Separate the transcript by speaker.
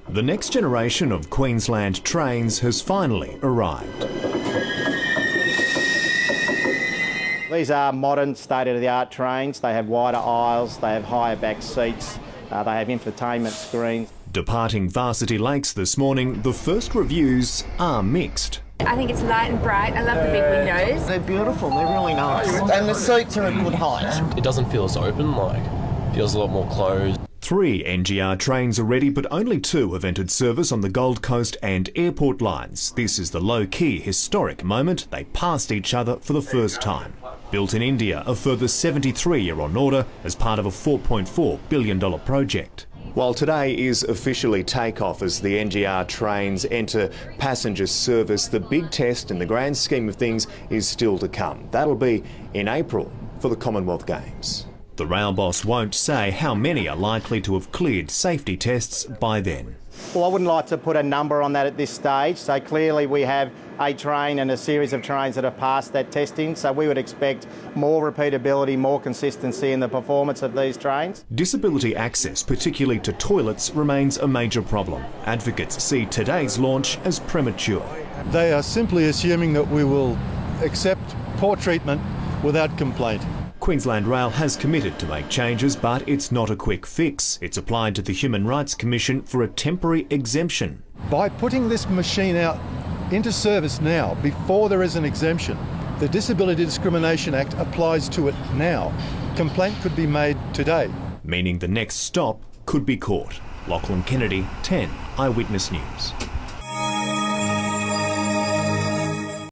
Speaker 1: The next generation of Queensland trains has finally arrived.
Speaker 2: These are modern, state-of-the-art trains. They have wider aisles, they have higher back seats, they have infotainment screens.
Speaker 1: Departing Varsity Lakes this morning, the first reviews are mixed.
Speaker 3: I think it's light and bright. I love the big windows.
Speaker 4: They're beautiful, they're really nice. And the seats are a good height.
Speaker 5: It doesn't feel as open, feels a lot more closed.
Speaker 1: 3 NGR trains are ready, but only 2 have entered service on the Gold Coast and airport lines. This is the low-key, historic moment they passed each other for the first time. Built in India, a further 73 are on order as part of a $4.4 billion project. While today is officially takeoff as the NGR trains enter passenger service, the big test in the grand scheme of things is still to come. That'll be in April for the Commonwealth Games. The rail boss won't say how many are likely to have cleared safety tests by then.
Speaker 2: Well, I wouldn't like to put a number on that at this stage. So clearly we have a train and a series of trains that have passed that testing. So we would expect more repeatability, more consistency in the performance of these trains.
Speaker 1: Disability access, particularly to toilets, remains a major problem. Advocates see today's launch as premature.
Speaker 6: They are simply assuming that we will accept poor treatment without complaint.
Speaker 1: Queensland Rail has committed to make changes, but it's not a quick fix. It's applied to the Human Rights Commission for a temporary exemption.
Speaker 6: By putting this machine out into service now, before there is an exemption, the Disability Discrimination Act applies to it now. Complaint could be made today.
Speaker 1: Meaning the next stop could be court. Lachlan Kennedy, 10 Eyewitness News.